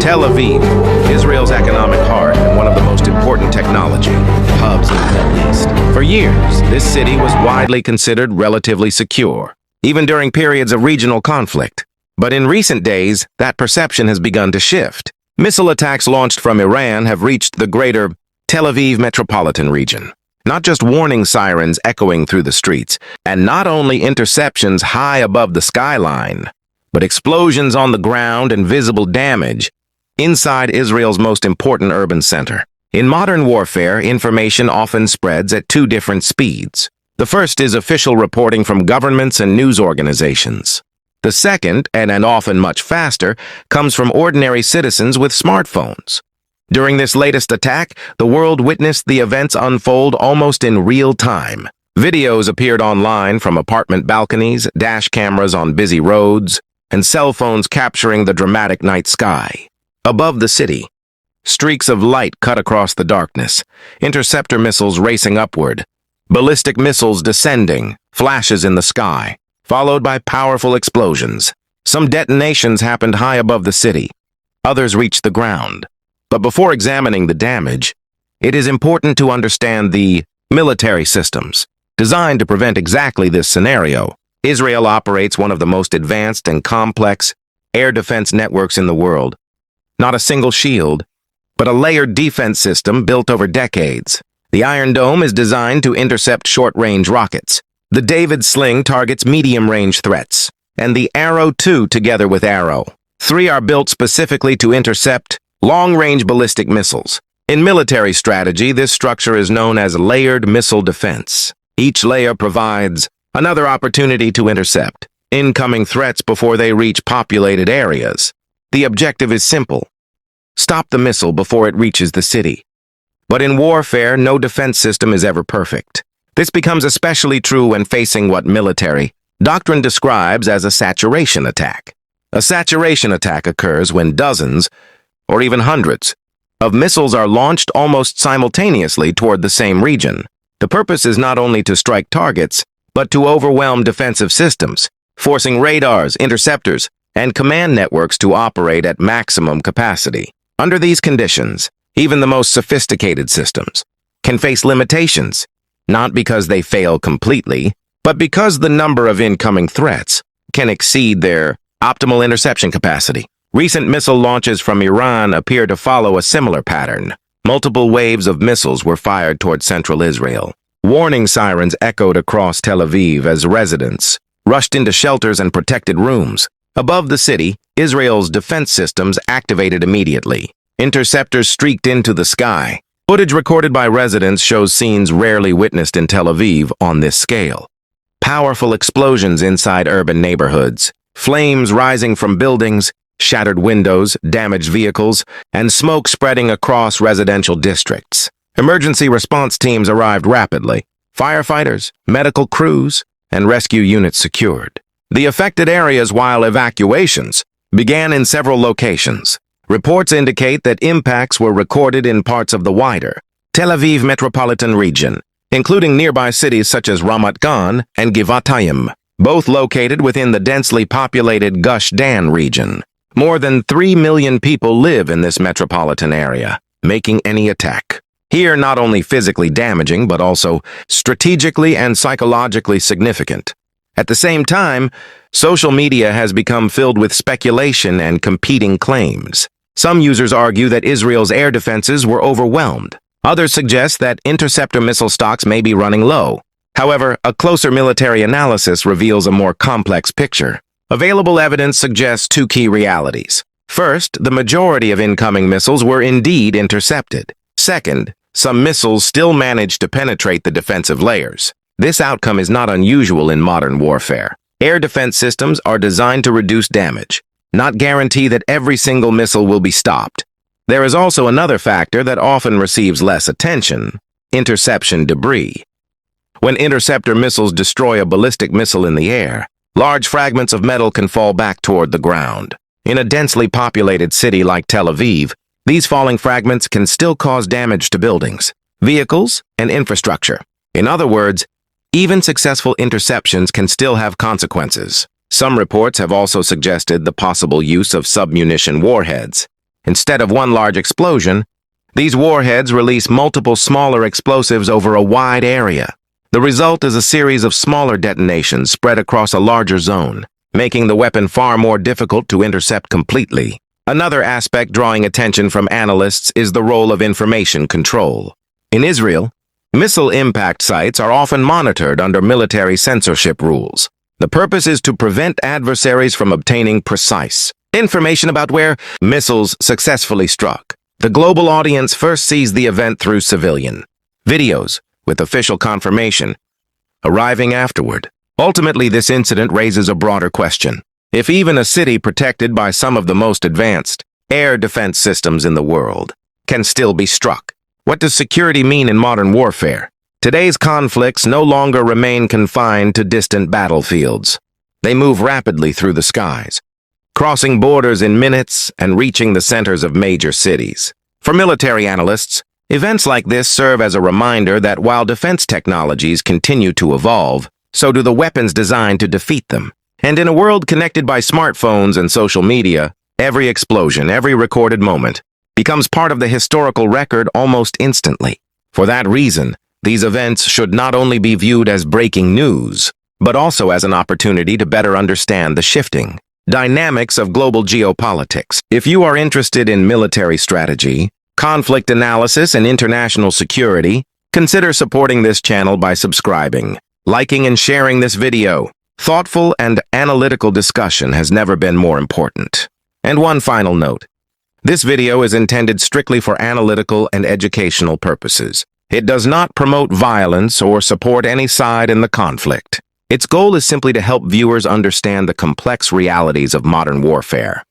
Tel Aviv, Israel's economic heart and one of the most important technology hubs in the Middle East. For years, this city was widely considered relatively secure, even during periods of regional conflict. But in recent days, that perception has begun to shift. Missile attacks launched from Iran have reached the Greater Tel Aviv metropolitan region. Not just warning sirens echoing through the streets, and not only interceptions high above the skyline, but explosions on the ground and visible damage inside Israel's most important urban center. In modern warfare, information often spreads at two different speeds. The first is official reporting from governments and news organizations. The second, and often much faster, comes from ordinary citizens with smartphones. During this latest attack, the world witnessed the events unfold almost in real time. Videos appeared online from apartment balconies, dash cameras on busy roads, and cell phones capturing the dramatic night sky. Above the city, streaks of light cut across the darkness, interceptor missiles racing upward, ballistic missiles descending, flashes in the sky, followed by powerful explosions. Some detonations happened high above the city. Others reached the ground. But before examining the damage, it is important to understand the military systems. Designed to prevent exactly this scenario, Israel operates one of the most advanced and complex air defense networks in the world. Not a single shield, but a layered defense system built over decades. The Iron Dome is designed to intercept short-range rockets. The David Sling targets medium-range threats, and the Arrow 2 together with Arrow 3 are built specifically to intercept long-range ballistic missiles. In military strategy, this structure is known as layered missile defense. Each layer provides another opportunity to intercept incoming threats before they reach populated areas. The objective is simple: stop the missile before it reaches the city. But in warfare, no defense system is ever perfect. This becomes especially true when facing what military doctrine describes as a saturation attack. A saturation attack occurs when dozens, or even hundreds, of missiles are launched almost simultaneously toward the same region. The purpose is not only to strike targets, but to overwhelm defensive systems, forcing radars, interceptors, and command networks to operate at maximum capacity. Under these conditions, even the most sophisticated systems can face limitations, not because they fail completely, but because the number of incoming threats can exceed their optimal interception capacity. Recent missile launches from Iran appear to follow a similar pattern. Multiple waves of missiles were fired toward central Israel. Warning sirens echoed across Tel Aviv as residents rushed into shelters and protected rooms. Above the city, Israel's defense systems activated immediately. Interceptors streaked into the sky. Footage recorded by residents shows scenes rarely witnessed in Tel Aviv on this scale. Powerful explosions inside urban neighborhoods, flames rising from buildings, shattered windows, damaged vehicles, and smoke spreading across residential districts. Emergency response teams arrived rapidly. Firefighters, medical crews, and rescue units secured the affected areas, while evacuations began in several locations. Reports indicate that impacts were recorded in parts of the wider Tel Aviv metropolitan region, including nearby cities such as Ramat Gan and Givatayim, both located within the densely populated Gush Dan region. More than 3 million people live in this metropolitan area, making any attack here not only physically damaging, but also strategically and psychologically significant. At the same time, social media has become filled with speculation and competing claims. Some users argue that Israel's air defenses were overwhelmed. Others suggest that interceptor missile stocks may be running low. However, a closer military analysis reveals a more complex picture. Available evidence suggests two key realities. First, the majority of incoming missiles were indeed intercepted. Second, some missiles still managed to penetrate the defensive layers. This outcome is not unusual in modern warfare. Air defense systems are designed to reduce damage, not guarantee that every single missile will be stopped. There is also another factor that often receives less attention: interception debris. When interceptor missiles destroy a ballistic missile in the air, large fragments of metal can fall back toward the ground. In a densely populated city like Tel Aviv, these falling fragments can still cause damage to buildings, vehicles, and infrastructure. In other words, even successful interceptions can still have consequences. Some reports have also suggested the possible use of submunition warheads, Instead of one large explosion, these warheads release multiple smaller explosives over a wide area. The result is a series of smaller detonations spread across a larger zone, making the weapon far more difficult to intercept completely. Another aspect drawing attention from analysts is the role of information control. In Israel, missile impact sites are often monitored under military censorship rules. The purpose is to prevent adversaries from obtaining precise information about where missiles successfully struck. The global audience first sees the event through civilian videos, with official confirmation arriving afterward. Ultimately, this incident raises a broader question. If even a city protected by some of the most advanced air defense systems in the world can still be struck, what does security mean in modern warfare? Today's conflicts no longer remain confined to distant battlefields. They move rapidly through the skies, crossing borders in minutes and reaching the centers of major cities. For military analysts, events like this serve as a reminder that while defense technologies continue to evolve, so do the weapons designed to defeat them. And in a world connected by smartphones and social media, every explosion, every recorded moment, becomes part of the historical record almost instantly. For that reason, these events should not only be viewed as breaking news, but also as an opportunity to better understand the shifting dynamics of global geopolitics. If you are interested in military strategy, conflict analysis, and international security, consider supporting this channel by subscribing, liking, and sharing this video. Thoughtful and analytical discussion has never been more important. And one final note. This video is intended strictly for analytical and educational purposes. It does not promote violence or support any side in the conflict. Its goal is simply to help viewers understand the complex realities of modern warfare.